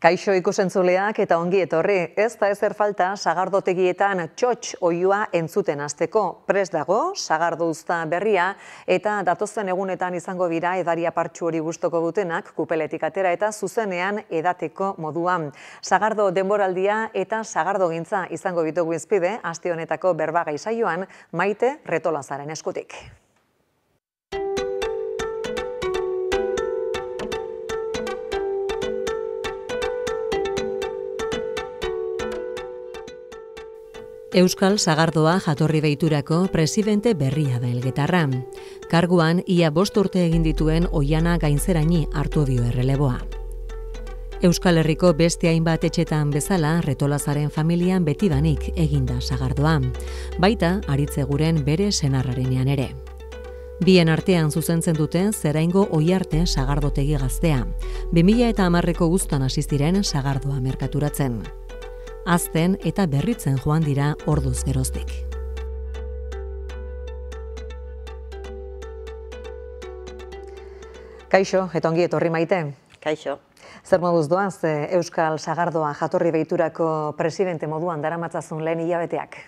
Kaixo ikusentzuleak eta ongi etorri, ez da ezer falta sagardotegietan txotx oihua entzuten hasteko. Prest dago, sagardo uzta berria eta datozen egunetan izango dira edaria partxu hori gustoko dutenak kupeletik atera eta zuzenean edateko moduan. Sagardo denboraldia eta sagardogintza izango ditugu izpide, aste honetako berbagai saioan Maite Retolazaren eskutik. Euskal Sagardoa jatorri deiturako presidente berria da Elgetarra. Karguan ia 5 urte egin dituen Oiana Gainzeraini hartu dio erreleboa. Euskal Herriko beste hainbat etxetan bezala Retolazaren familian betidanik eginda sagardoa. Baita Aritzeguren bere senarrarenean ere. Bien artean zuzentzen duten Zeraingo Oiarte sagardotegi gaztea. 2010ko guztan hasi ziren sagardoa merkaturatzen. Azten eta berritzen joan dira orduz geroztik. Kaixo, eta ongi etorri Maite. Kaixo. Zer moduz doaz Euskal Sagardoa jatorri deiturako presidente moduan daramatzazun lehen hilabeteak?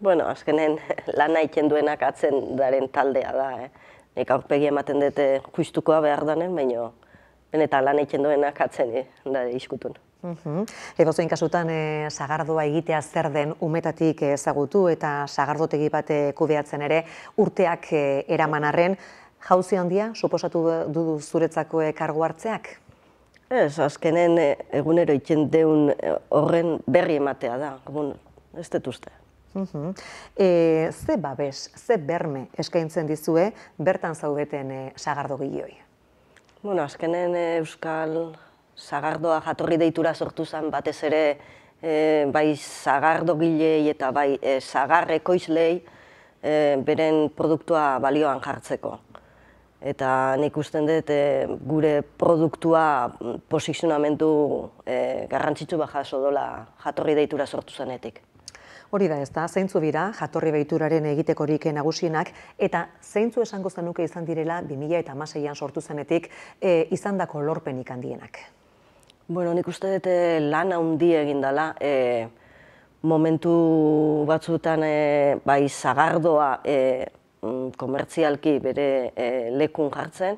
Bueno, azkenen lan egiten duenak atzen daren taldea da. Nik aurpegi ematen dute justukoa behar danen, baina benetan lan egiten duenak atzen da iskutun. Edozein kasutan sagardoa egitea zer den umetatik ezagutu eta sagardotegi bat kudeatzen ere urteak eraman arren, jauzi handia suposatu du zuretzako kargu hartzeak? Ez, azkenen egunero egiten deun horren berri ematea da, ez dut uste. Ze babes, ze berme eskaintzen dizue bertan zaudeten sagardogileoi? Bueno, azkenen Euskal Sagardoa jatorri deitura sortu zen batez ere bai sagardogilei eta bai sagar ekoizlei beren produktua balioan jartzeko. Eta nik usten dut gure produktua posizionamendu garrantzitsu bat jaso dola jatorri deitura sortu zenetik. Hori da ez da, zeintzu dira jatorri deituraren egitekorik nagusienak eta zeintzu esango zenuke izan direla 2016an sortu zenetik izandako lorpenik handienak? Bueno, nik uste dut lan handi egin dela, momentu batzuetan bai sagardoa komertzialki bere lekun jartzen,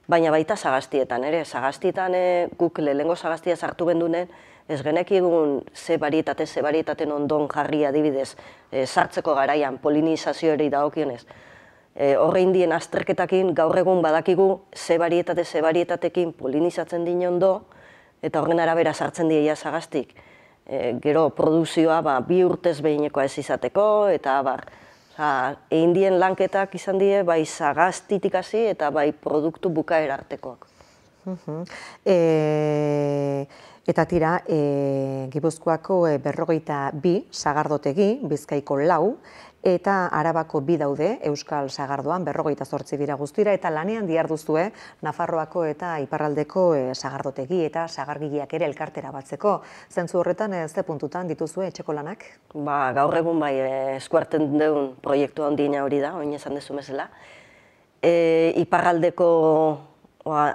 baina baita sagastietan ere. Sagastietan guk lehengo sagastia sartu gendunen, ez genekigun ze barietaten ondon jarri adibidez sartzeko garaian polinizazioari dagokionez. Horrein dien azterketakin gaur egun badakigu ze barietatekin polinizatzen din ondo, eta horren arabera sartzen dira sagastik. Gero produzioa 2 urtez behinekoa ez izateko, eta egin dien lanketak izan die bai sagastitik hasi eta bai produktu bukaera artekoak. Eta tira, Gipuzkoako 42 sagardotegi, Bizkaiko 4, eta Arabako 2 daude Euskal Sagardoan 48 dira guztira, eta lanean diharduzue Nafarroako eta Iparraldeko sagardotegi eta sagargileak ere elkartera batzeko. Zentzu horretan ze puntutan dituzue etxeko lanak? Gaur egun bai eskuarten duen proiektu handiena hori da, oin esan dezu bezala. Iparraldeko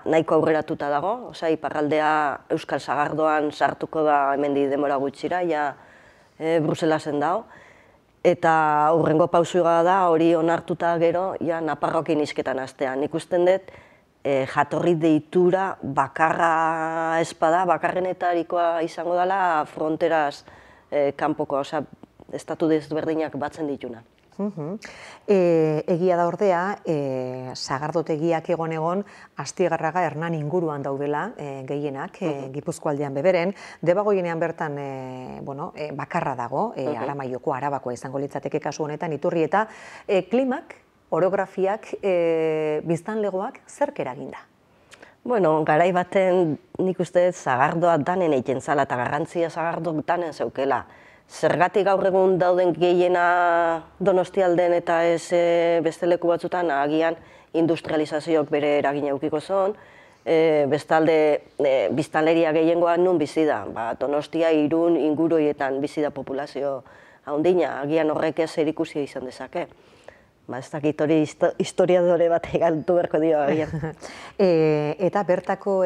nahiko aurreratuta dago, Iparraldea Euskal Sagardoan sartuko da hemendik denbora gutxira, ja Bruselasen dago. Eta hurrengo pausuga da hori onartuta gero Nafarroakin hizketan hastea. Nik usten dut jatorri deitura bakarra espada, bakarrenetarikoa izango dela fronteraz kanpoko, estatu desberdinak batzen dituna. Egia da ordea, sagardotegiak egon Astigarraga Hernan inguruan daudela gehienak, Gipuzkoaldean beberen, Debagoienean bertan bakarra dago, Aramaioko, Arabakoa izango litzateke kasu honetan iturri eta klimak, orografiak, biztanlegoak zerk eraginda? Bueno, garai baten nik uste sagardoa danen egiten zala eta garrantzia sagardok danen zeukela. Zergatik gaur egun dauden gehiena Donostialden eta ez beste leku batzutan agian industrializazioak bere eragina edukiko zuen, bestalde biztanleria gehiengoa nun bizi da. Donostia, Irun, inguruietan bizi da populazio handia, agian horrek ez zerikusia izan dezake. ez dakit hori historiadore bat galtu beharko dio agian. Eta bertako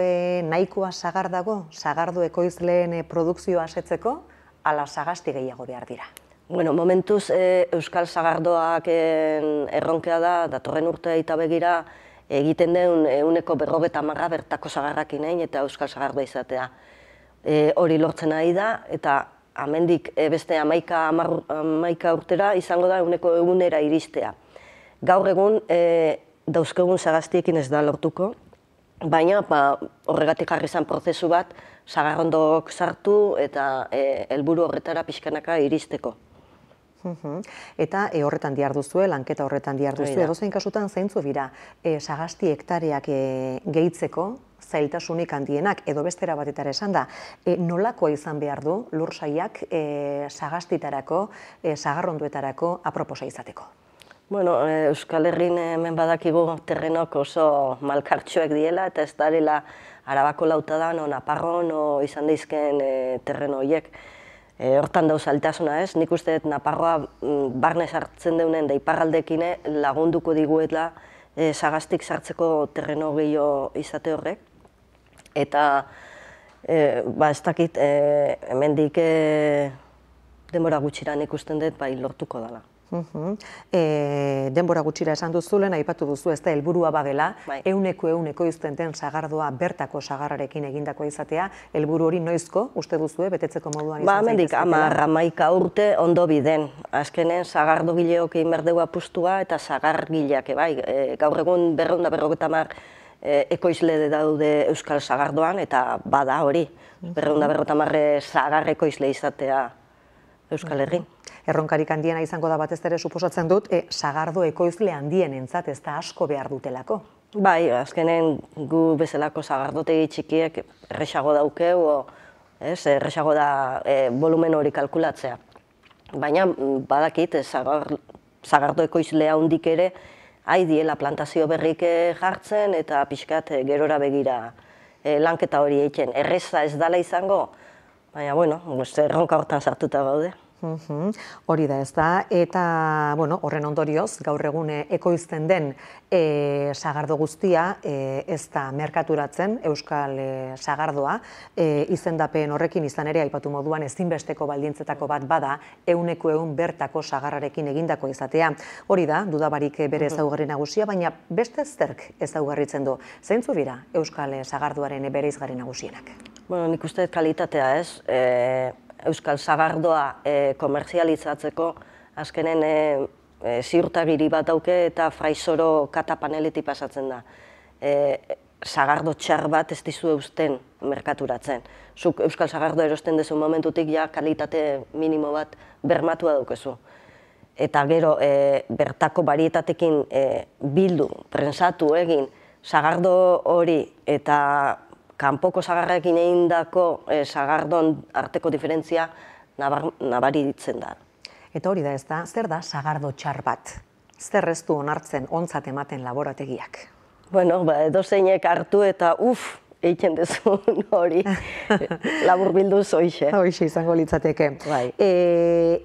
nahikoa sagar dago, sagardo ekoizleen produkzioa asetzeko, ala sagasti gehiago behar dira? Bueno, momentuz Euskal Sagardoak erronkea da, datorren urtea eta begira, egiten den 50% bertako sagarrakin egin eta Euskal Sagardoa izatea. Hori lortzen ari da, eta hemendik beste 11 urtera izango da 100% iristea. Gaur egun dauzkegun sagastiekin ez da lortuko, baina horregatik jarri zen prozesu bat sagarrondok sartu eta helburu horretara pixkanaka iristeko. Eta horretan diharduzue, lanketa horretan diharduzue, edozein kasutan zeintzu dira sagasti hektareak gehitzeko zailtasunik handienak, edo bestera batetara esan da, nolakoa izan behar du lursaiak sagastitarako, sagarronduetarako aproposa izateko? Bueno, Euskal Herrin hemen badakigu terrenok oso malkartxoek diela, eta ez darela Arabako Lautadan, Naparron, izan daizken terreno horiek. Hortan dauz altasuna ez, nik uste dut Naparroa barne sartzen deunen da iparraldekin lagunduko diguetla sagastik sartzeko terreno gehiago izate horrek. Eta ez dakit, hemendik denbora gutxira nik usten dut lortuko dela. Denbora gutxira esan duzulen, aipatu duzu ez da helburua badela, 100% ekoizten den sagardoa bertako sagarrarekin egindakoa izatea, helburu hori noizko, uste duzue, betetzeko moduan izan zaitezketela? Hemendik 10 urte ondo biden. Azkenen sagardo gileok egin berdeu apustua eta sagargileak, gaur egun 250 ekoizle daude Euskal Sagardoan, eta bada hori, 250 sagar ekoizle izatea Euskal Herrin. Erronkarik handiena izango da batez ere suposatzen dut, sagardo ekoizle handienentzat ez da asko behar dutelako. Bai, azkenen gu bezalako sagardotegi txikiek erresago daukeu, erresago da volumen hori kalkulatzea. Baina badakit, sagardo ekoizle handik ere, diela plantazio berrik jartzen eta pixkat gerora begira lanketa hori egiten. Erreza ez dela izango, baina, bueno, erronka hortan sartuta gaude. Hori da ez da, eta horren ondorioz, gaur egun ekoizten den sagardo guztia ez da merkaturatzen Euskal Sagardoa, izendapen horrekin izan ere aipatu moduan ezinbesteko baldintzetako bat bada 100% bertako sagarrarekin egindako izatea. Hori da, dudabarik bere ezaugarri nagusia, baina beste zerk ezaugarritzen du. Zeintzu dira Euskal Sagardoaren bereizgarri nagusienak? Bueno, nik uste kalitatea ez. Euskal Sagardoa komerzializatzeko azkenen ziurtagiri bat dauke eta fraizoro kata paneletik pasatzen da. Sagardo txar bat ez dizu eusten merkaturatzen. Zuk Euskal Sagardo erosten dezu momentutik ja kalitate minimo bat bermatua daukezu. Eta gero bertako barietatekin bildu, prensatu egin, sagardo hori eta kanpoko sagarrekin egindako sagardon arteko diferentzia nabaritzen da. Eta hori da ez da, zer da sagardo txar bat? Zer ez du onartzen ontzat ematen laborategiak? Bueno, edozeinek hartu eta egiten dezun hori, labur bilduz hoxe. Hoxe izango litzateke.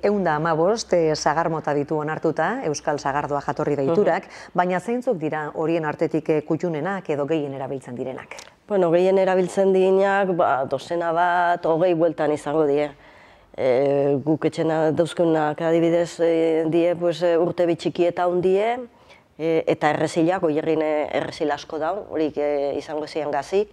115 sagar mota ditu onartuta, Euskal Sagardoa jatorri deiturak, baina zeintzuk dira horien artetik kuttunenak edo gehien erabiltzen direnak? Bueno, gehien erabiltzen direnak, dozena bat, 20 bueltan izango die. Guk etxena dauzkeunak adibidez die urte bitxiki eta hundie, eta errezilak, goierrin errezil asko daun, horik izango zian gazik.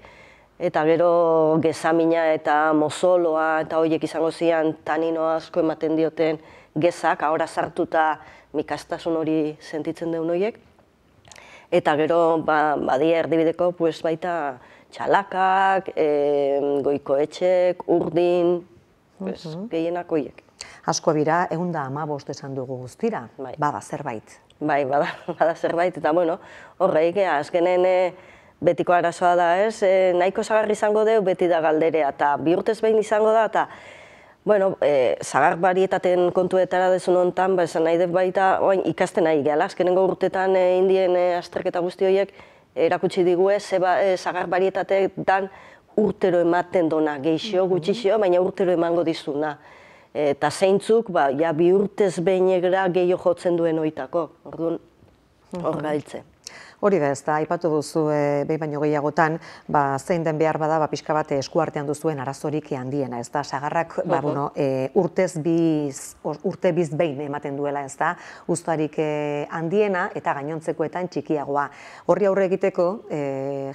Eta gero gezamina eta mozoloa eta horiek izango zian tanino asko ematen dioten gezak, ahora sartuta mikastasun hori sentitzen deun horiek. Eta gero badia erdibideko baita txalakak, goikoetxek, urdin, gehienak horiek. Asko bira, 115 esan dugu guztira, bada zerbait. Bai, bada zerbait, eta horreik, azkenen betiko arazoa da ez, nahiko sagar izango deu beti da galderea, eta bi urtez behin izango da, eta sagar barietaten kontuetara dezun honetan, esan nahi dut baita, ikasten nahi gehala, azkenengo urtetan indien azterketa guzti horiek erakutsi digue, sagar barietateetan urtero ematen dona, geixio, gutxixio, baina urtero emango dizuna. Eta zeintzuk, bi urtez behin egera gehiago jotzen duen oitako. Orduan, hor gailtze. Hori da, ez da, aipatu duzu behin baino gehiagotan, zein den behar bada, pixka bat eskuartean duzuen arazorik handiena, ez da, sagarrak, urte biz behin ematen duela, ez da, uztarik handiena eta gainontzekoetan txikiagoa. Horri aurre egiteko,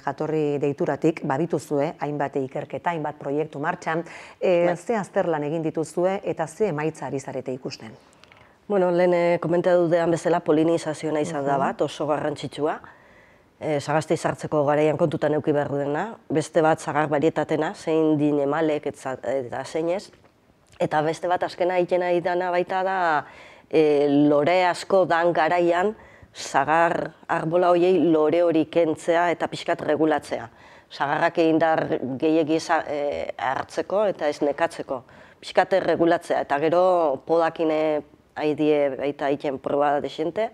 jatorri deituratik, badituzue, hainbat ikerketa, hainbat proiektu martxan, ze azterlan egin dituzue eta ze emaitza ari zarete ikusten? Bueno, lehen komentatu dudan bezala polinizazioa izan da bat, oso garrantzitsua. Sagaztei sartzeko garaian kontutan eduki behar dena. Beste bat sagar barietatena, zein din emalek eta zeinez. Eta beste bat azkena egiten ari dana baita da lore asko dan garaian sagar arbola horiei lore hori kentzea eta pixkat regulatzea. Sagarrak indar gehiegi hartzeko eta ez nekatzeko. Pixkat regulatzea eta gero podakin haidie baita egiten proba desente.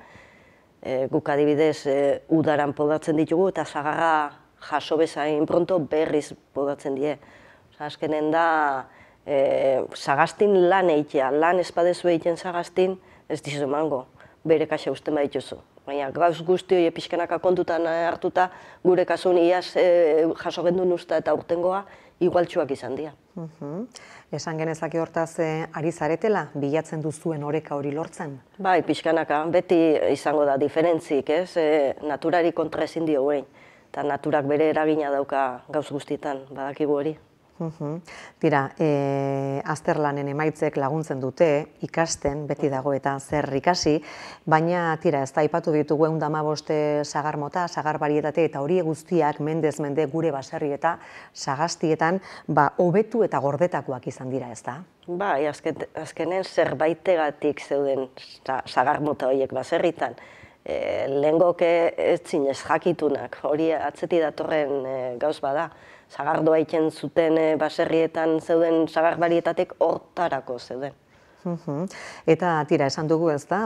Guk adibidez udaran podatzen ditugu eta sagarra jaso bezain pronto berriz podatzen die. Azkenen da sagaztin lan egitea, lan espadezu egiten sagaztin ez dizu emango, bere kaxa usten badituzu. Baina gauz guzti hori pixkanaka kontutan hartuta, gure kasun iaz jaso gendun usta eta urtengoa igualtsuak izan dira. Esan genezake hortaz ari zaretela, bilatzen duzuen oreka hori lortzen? Bai, pixkanaka, beti izango da diferentzik, ez? Naturari kontra ezin dio gurein, eta naturak bere eragina dauka gauz guztietan, badakigu hori. Tira, azterlanen emaitzek laguntzen dute, ikasten, beti dago eta zer ikasi, baina, tira, ez da, aipatu ditugu 115 sagar mota, sagar barietate, eta hori guztiak mendez mende gure baserri eta sagastietan, hobetu eta gordetakoak izan dira, ez da? Bai, azkenen zerbaitegatik zeuden sagar mota horiek baserritan. Lehengoke ez zinez jakitunak, hori atzeti datorren gauz bada. Sagardoa egiten zuten baserrietan zeuden sagar barietatek hortarako zeuden. Eta tira, esan dugu ez da,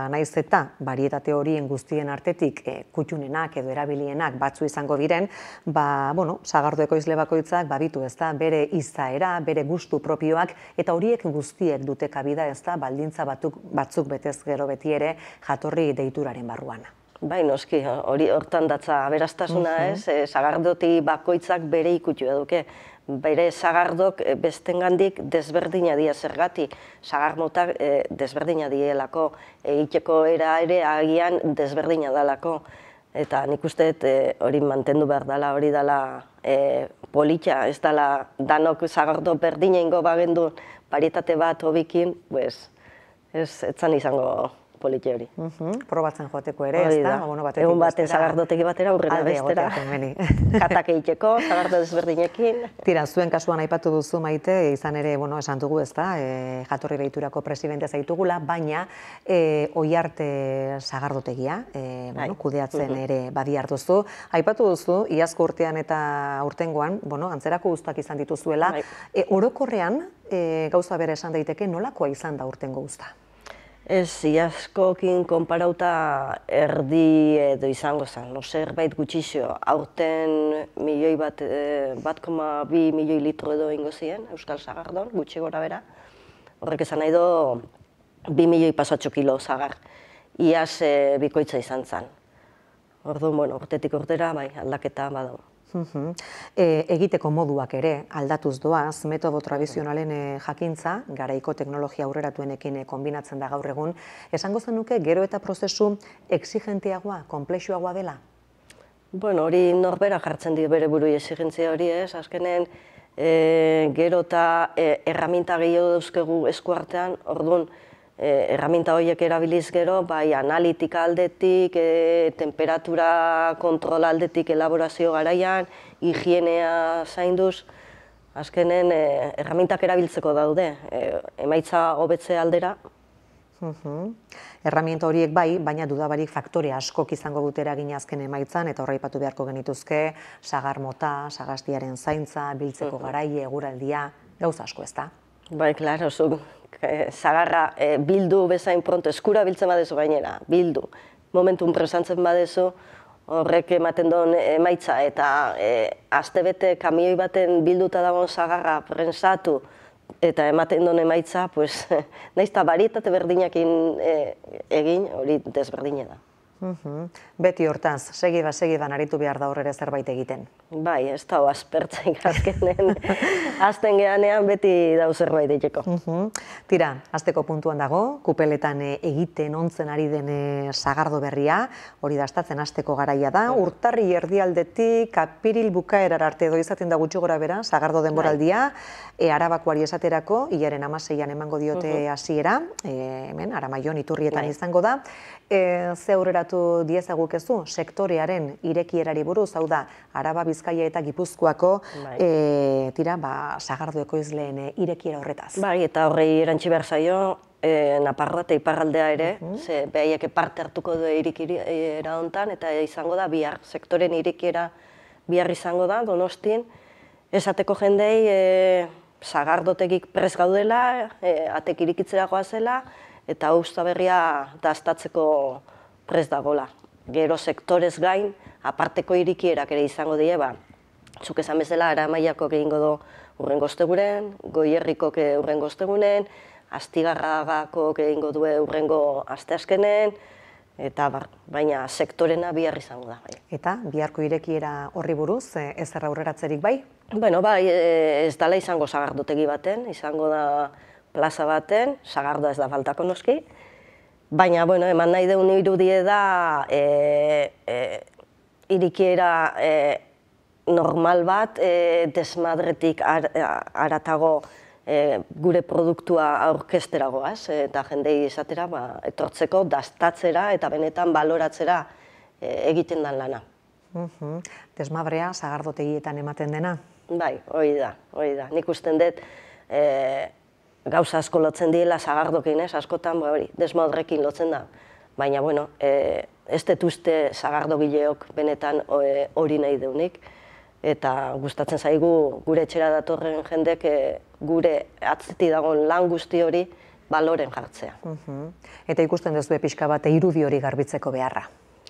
naiz eta barietate horien guztien artetik kutxunenak edo erabilienak batzu izango diren, sagardo ekoizle bakoitzak baditu ez da, bere izaera, bere gustu propioak, eta horiek guztiek dute kabida ez da, baldintza batzuk betez gero beti ere jatorri deituraren barruan. Bai, noski, hori hortan datza aberastasuna ez, sagardoti bakoitzak bere ikutu eduke. Bere sagardok bestengandik desberdina dira zergatik, sagar motak desberdina dielako, egiteko era ere agian desberdina dalako. Eta nik uste hori mantendu behar dela, hori dela politxa, ez dela danok sagardo berdina ingo bagendu varietate bat hobikin, ez zan izango politxe hori. Probatzen joateko ere, ez da? Egun baten sagardotegi batera, aurrena bestera. Katak egiteko, sagardo desberdinekin. Tira, zuen kasuan aipatu duzu Maite, izan ere, esan dugu ez da, jatorri deiturako presidente zaitugula, baina Oiarte sagardotegia, kudeatzen ere badi hartuzu. Aipatu duzu, iazko urtean eta urtengoan, antzerako guztuak izan dituzuela. Orokorrean, gauza bera esan daiteke, nolakoa izan da urtengo guzta? Ez, iazkokin konparauta erdi edo izango zen, zerbait gutxixo. Aurten 1,2 milioi litro edo ingo ziren, Euskal Sagardon, gutxi gora bera. Horrek esan nahi do, 2 milioi pasatxo kilo sagar. Iaz bikoitza izan zen. Orduan, urtetik urtera, aldaketa badago. Egiteko moduak ere aldatuz doaz, metodo tradizionalen jakintza, garaiko teknologia aurreratuenekin kombinatzen da gaur egun, esango zenuke gero eta prozesu exigenteagoa, konplexuagoa dela? Bueno, hori norbera jartzen dio bere buru exigentzia hori ez, azkenen gero eta erraminta gehiago dauzkegu eskuartean, orduan, erraminta horiek erabiliz gero, analitika aldetik, temperatura kontrola aldetik elaborazio garaian, higienea zainduz, azkenen erramintak erabiltzeko daude, emaitza hobetze aldera. Erraminta horiek bai, baina dudabarik faktore askok izango dute eragina azken emaitzan, eta horraipatu beharko genituzke, sagar mota, sagastiaren zaintza, biltzeko garaie, eguraldia, gauza asko ez da? Bai, klaro, sagarra bildu bezain pronto, eskura biltzen badezu gainera, bildu. Momentun presantzen badezu, horrek ematen duen emaitza, eta astebete kamioi baten bilduta dagoen sagarra prensatu, eta ematen duen emaitza, nahiz eta barietate berdinakin egin, hori desberdina da. Beti hortaz, segidan aritu behar da horre zerbait egiten. Bai, ez da aspertzen azkenen. Azten gehanean beti dau zerbait egiteko. Tira, azteko puntuan dago, kupeletan egiten ontzen ari den sagardo berria, hori dastatzen azteko garaia da, urtarri erdialdetik, apiril bukaerar arte edo izaten da gutxi gora bera, sagardo denboraldia, Arabakoari esaterako, hilaren 16an emango diote hasiera, hemen, Aramaion iturrietan izango da. Ze aurreratu diezaguk ez du, sektorearen irekierari buruz, hau da, Araba, Bizkaia eta Gipuzkoako sagardo ekoizleen irekiera horretaz. Bai, eta horrei erantzi behar zaio, Naparroa eta Iparraldea ere, ze behaiek parte hartuko du irekiera hontan, eta izango da bihar, sektoren irekiera bihar izango da, Donostin, esateko jendei sagardotegik prest gaudela, atek irikitzera goazela, eta usta berria dastatzeko prest dagola. Gero sektorez gain, aparteko irikierak ere izango die, zuk esan bezala, Aramaiako egingo du urrengo ostegunen, Goierrikok urrengo ostegunen, Astigarragako egingo du urrengo asteazkenen, eta baina sektorena bihar izango da. Eta biharko irekiera horri buruz, ezer aurreratzerik bai? Bueno, bai, ez dela izango sagardotegi baten, izango da plaza baten, sagardoa ez da faltako noski, baina, bueno, eman nahi deun irudie da irikiera normal bat, desmadretik aratago gure produktua aurkezteragoaz, eta jendei esatera etortzeko, dastatzera eta benetan baloratzera egiten dan lana. Desmadrea sagardotegietan ematen dena? Bai, hori da. Nik usten dut gauza asko lotzen diela sagardokin, askotan hori, desmadrekin lotzen da. Baina, bueno, ez dut uste sagardogileok benetan hori nahi deunik. Eta gustatzen zaigu gure etxera datorren jendek gure atzetik dagoen lan guzti hori baloren jartzea. Eta ikusten duzu pixka bat irudi hori garbitzeko beharra?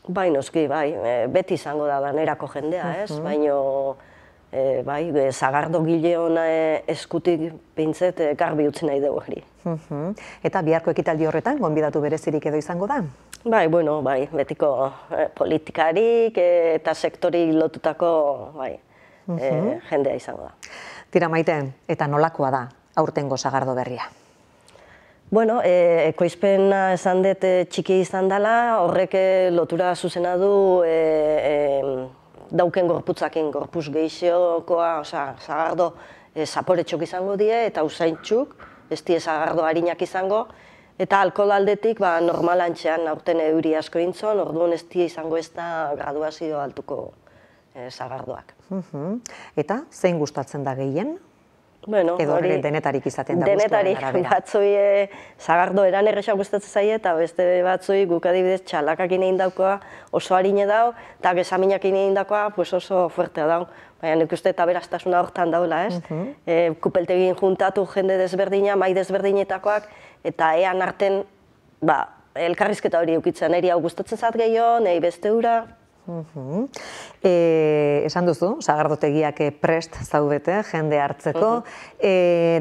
Bai, noski, bai, beti izango da danerako jendea, ez? Baina, sagardo gile hona eskutik pintzet garbi utzi nahi dugu hori. Eta biharko ekitaldi horretan, gonbidatu berezirik edo izango da? Bai, bueno, bai, betiko politikarik eta sektori lotutako jendea izango da. Tira Maite, eta nolakoa da aurtengo sagardo berria? Bueno, ekoizpena esan dut txiki izan dela, horrek lotura zuzena du dauken gorputzakin, gorputz gehixeokoa, sagardo zaporetxok izango die eta usaintxuk, ez die sagardo harinak izango, eta alkohol aldetik normalantxean aurten euri asko intzon, orduan ez die izango ez da graduazio altuko sagardoak. Eta zein gustatzen da gehien? Edo denetarik izaten da guztuaren arabera? Denetarik, batzui sagardo eran errexak gustatzen zaie, eta beste batzui guk adibidez txalakakin egin daukoa oso harine dau, eta gesaminakin egin daukoa oso fuertea dau. Baina nik uste eta beraztasuna hortan daula, ez? Kupeltegin juntatu jende desberdina, mai desberdinetakoak, eta ean arten elkarrizketa hori eukitzen, niri hau gustatzen zat gehiago, nahi beste hura. Esan duzu, sagardotegiak prest zaudete jende hartzeko.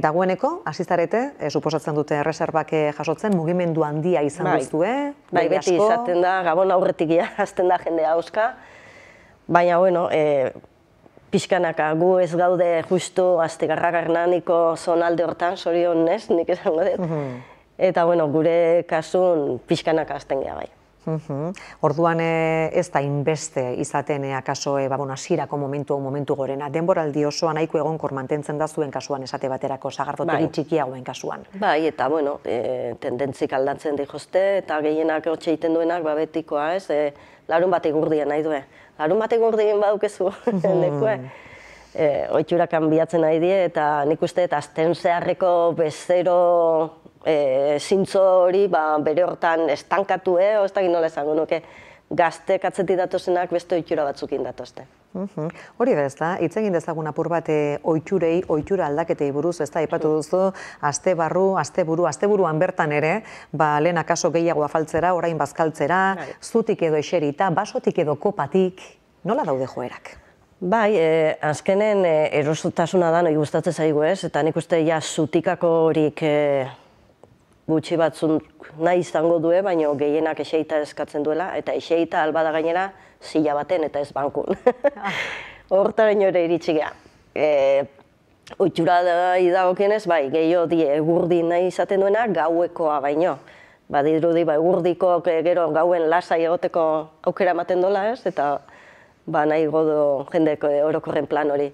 Dagoeneko, hasi zarete, suposatzen dute erreserbak jasotzen, mugimendu handia izan duzue? Bai, beti izaten da, Gabon aurretik hasten da jende hauska. Baina, bueno, pixkanaka, gu ez gaude justu Astigarraga-Hernaniko zonalde hortan, zorionez, nik esango dut. Eta, bueno, gure kasun pixkanaka hasten geha bai. Orduan ez da inbeste izaten akaso hasierako momentu gorena. Denboraldi osoan nahiko egonkor mantentzen da zuen kasuan esate baterako sagardotegi txikiagoen kasuan. Bai, eta bueno, tendentzik aldatzen dihozte eta gehienak hortxe egiten duenak betikoa, ez? Larun batek urdien nahi duen. Larun batek urdien badukezu, nekue. Oitxura kanbiatzen nahi die eta nik uste eta azten zeharreko bezero zintzo hori bere hortan estankatu, ez da nola esango nuke, gaztek atzetik datozenak beste oitxura batzukin datozte. Hori da ez da, hitz egin dezagun apur bat oitxurei, oitxura aldaketei buruz, ez da, aipatu duzu, asteburuan bertan ere, lehen akaso gehiago afaltzera, orain bazkaltzera, zutik edo eserita, basotik edo kopatik, nola daude joerak? Bai, azkenen erosotasuna da, noi gustatzen zaigu ez, eta nik uste ja zutikako horik gutxi batzuk nahi izango due, baina gehienak eseita eskatzen duela, eta eseita albada gainera zila baten eta ez bankun. Hortaraino ere iritsi geha. Ohitura dagokienez, bai, gehiago egurdi nahi izaten duena gauekoa baino. Badirudi, egurdiko gero gauen lasai egoteko aukera ematen dola, ez? Eta nahi godo jendeko orokorren plan hori.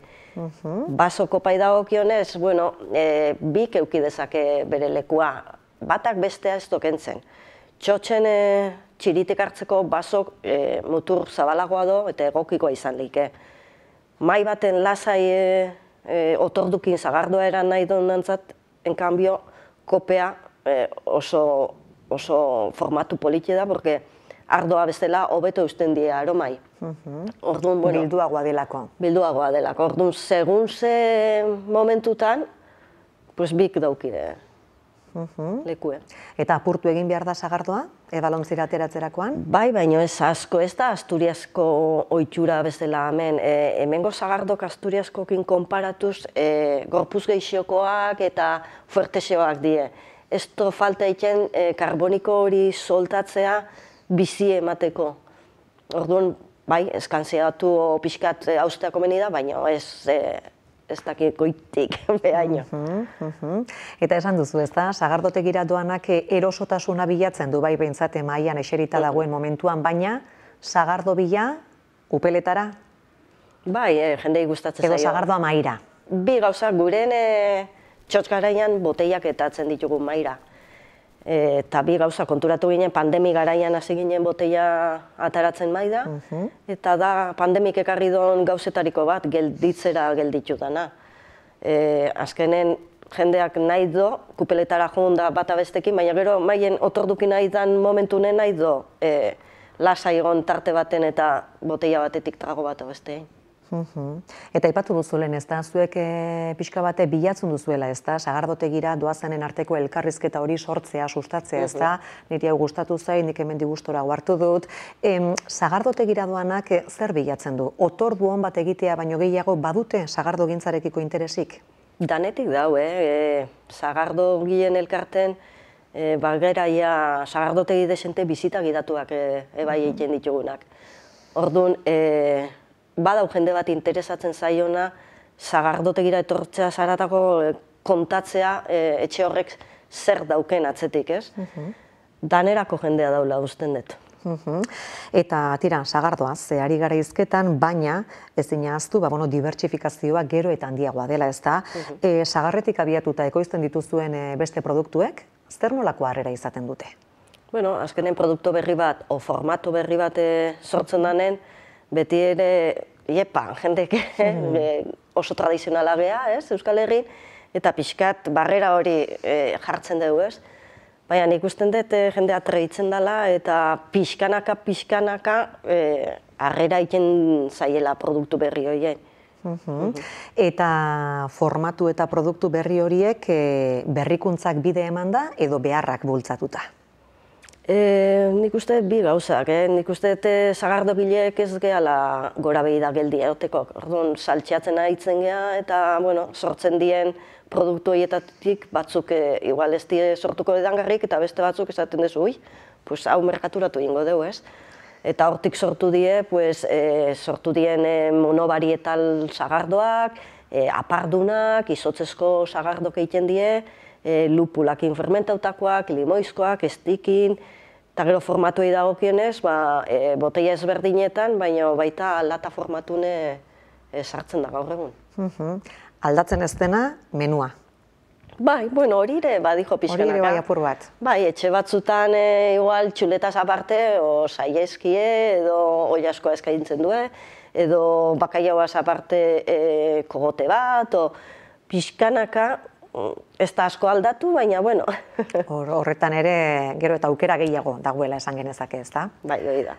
Baso kopai dagokionez, bueno, bik euki dezake bere lekua. Batak bestea ez dokentzen. Txotxen txiritik hartzeko basok mutur zabalagoa do eta egokikoa izan leike. Mai baten lasai otordukin zagardoa eran nahi donantzat, enkanbio, kopea oso formatu politia da, porque ardoa bestela hobeto eusten die aromai. Bilduagoa delako. Bilduagoa delako. Orduan, segun ze momentutan, bik daukide lekue. Eta apurtu egin behar da sagardoa, edalontzira ateratzerakoan? Bai, baina ez asko, ez da Asturiasko ohitura bezala hemen. Hemengo sagardok Asturiaskokin konparatuz gorpuz gehixokoak eta fuertexeoak die. Ez to falta egiten karboniko hori soltatzea bizi emateko. Orduan, bai, eskanseatu pixkat hausteako meni da, baina ez dakit goitik behaino. Eta esan duzu, ez da, sagardotegira doanak erosotasuna bilatzen du, bai behintzate mailan eserita dagoen momentuan, baina sagardo bila upeletara? Bai, jendei gustatzen zaio. Edo sagardoa maira? Bi gauza, guren txotx garaian boteiak etatzen ditugu maira. Eta bi gauza, konturatu ginen, pandemi garaian hasi ginen boteia ataratzen maida, eta da pandemik ekarri don gauzetariko bat gelditzera gelditu dana. Azkenen jendeak nahi do, kupeletara joan da bata bestekin, baina gero maien otordukin nahi dan momentunen nahi do lasai egon tarte baten eta boteia batetik trago bat bestein. Eta aipatu duzulen, ez da, zuek pixka bate bilatzen duzuela, ez da, sagardotegira doazanen arteko elkarrizketa hori sortzea, sustatzea, ez da, niri hau gustatu zain, nik hemen digustora hartu dut. Sagardotegira doanak zer bilatzen du? Otordu on bat egitea baino gehiago badute sagardo gintzarekiko interesik? Danetik dau, sagardo gien elkarten, bageraia sagardotegi desente bizita gidatuak ebai egiten ditugunak. Orduan, badau jende bat interesatzen zaiona sagardotegira etortzea zaratako kontatzea etxe horrek zer dauken atzetik, ez? Danerako jendea daula usten dut. Eta tira, sagardoaz, ari gara hizketan, baina ezin ahaztu, dibertsifikazioa gero eta handiagoa dela, ez da? Sagarretik abiatuta ekoizten dituzuen beste produktuek, zer nolako harrera izaten dute? Bueno, azkenen produktu berri bat, o formatu berri bat sortzen danen, beti ere, jendek oso tradizionala geha, Euskal Herrin, eta pixkat barrera hori jartzen dugu, ez? Baina nik usten dut jende atreitzen dela eta pixkanaka harrera egiten zaiela produktu berri horiek. Eta formatu eta produktu berri horiek berrikuntzak bide eman da edo beharrak bultzatuta? Nik uste bi gauzak, nik uste sagardogileek ez gehala gora behi da geldi eroteko. Orduan, saltxeatzen ahitzen geha eta sortzen dien produktu horietatik batzuk igual ez die sortuko edangarrik eta beste batzuk esaten dezu, hau merkaturatu ingo dugu, ez? Eta hortik sortu die, sortu dien monobarietal sagardoak, apardunak, izotzezko sagardok egiten die, lupulakin fermentautakoak, limoizkoak, estikin, eta gero formatuei dagokienez, boteia ezberdinetan, baina baita lata formatune sartzen da gaur egun. Aldatzen ez dena, menua. Bai, hori ere badijo pixkanaka. Hori ere bai apur bat. Bai, etxe batzutan igual txuletaz aparte, o saieskie, edo oilaskoa eskaintzen du, edo bakaiauaz aparte kogote bat, o pixkanaka, ez da asko aldatu, baina, bueno. Horretan ere, gero eta aukera gehiago dagoela esan genezake, ez da? Bai, hori da.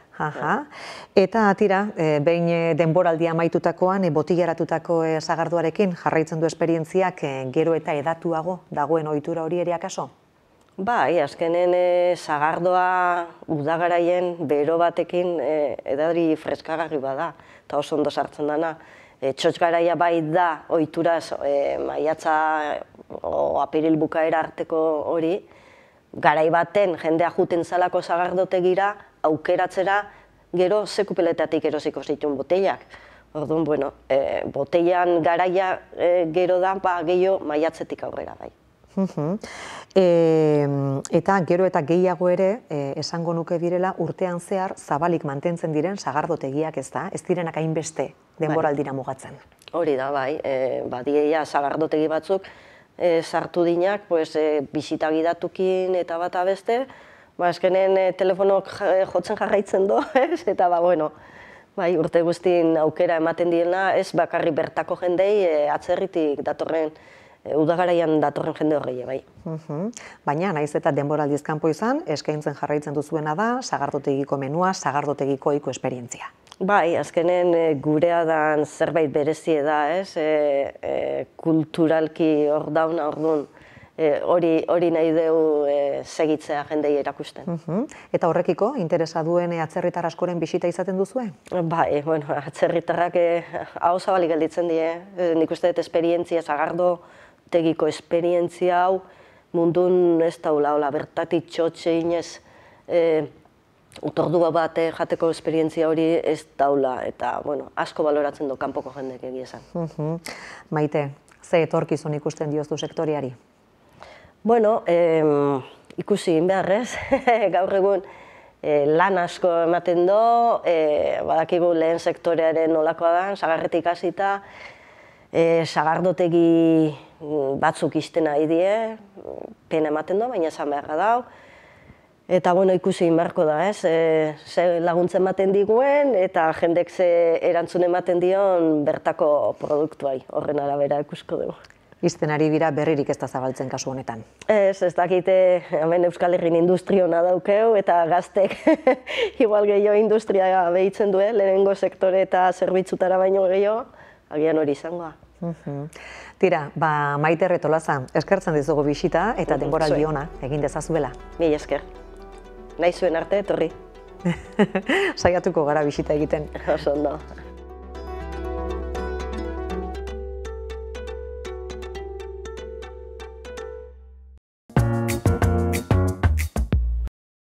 Eta tira, behin denboraldia amaitutakoan, botilaratutako sagardoarekin jarraitzen du esperientziak gero eta edatuago dagoen ohitura hori ere akaso? Bai, azkenen sagardoa udagaraien bero batekin edari freskagarri bada, eta oso ondo sartzen dana. Txotx garaia bai da ohituraz maiatza o apiril bukaera arteko hori, garai baten jendea juten zalako sagardotegira, aukeratzera, gero ze kupeletatik erosiko zituen botellak. Orduan, bueno, botellan garaia gero da, gehiago maiatzetik aurrera bai. Eta gero eta gehiago ere, esango nuke direla, urtean zehar zabalik mantentzen diren sagardotegiak, ez da? Ez direnak hainbeste denboraldira mugatzen. Hori da, bai, badieia sagardotegi batzuk sartu dinak, bisita gidatukin eta bata beste, azkenen telefonok jotzen jarraitzen do, eta bueno, bai, urte guztien aukera ematen diena, ez bakarri bertako jendei atzerritik datorren, udagaraian datorren jende horreia, bai. Baina, naiz eta denboraldiz kanpo izan, eskaintzen jarraitzen duzuena da, sagardotegiko menua, sagardotegiko ohiko esperientzia. Bai, azkenen gurea dan zerbait berezie da, ez? Kulturalki hor dauna, orduan, hori nahi dugu segitzea jendei erakusten. Eta horrekiko, interesa duen atzerritar askoren bisita izaten duzue? Bai, bueno, atzerritarrak hau zabalik gelditzen die. Nik uste dut esperientzia, sagardotegiko esperientzia hau, mundun ez daula, bertatik txotxe inez, utordua bat jateko esperientzia hori ez daula, eta, bueno, asko baloratzen du kanpoko jendek egia esan. Maite, ze etorkizun ikusten diozu sektoriari? Bueno, ikusi beharrez, gaur egun lan asko ematen do, badakigu lehen sektorearen nolakoa da, sagarretik hasita, sagardotegi batzuk izten nahi die, pena ematen do, baina esan beharra dau. Eta, bueno, ikusi beharko da, ez, ze laguntzen ematen diguen, eta jendek ze erantzun ematen dion bertako produktuai, horren arabera ikusko dugu. Izten ari bira berririk ez da zabaltzen kasu honetan. Ez dakite, hemen Euskal Herrin industriona daukeu, eta gaztek igual gehiago industria behitzen du, lehenengo sektore eta zerbitzutara baino gehiago, agian hori izangoa. Tira, Maite Retolaza, eskertzen dizugu bisita eta denboraldi ona egin dezazuela. Mila esker. Nahi zuen arte, etorri. Saiatuko gara bisita egiten. Oso ondo.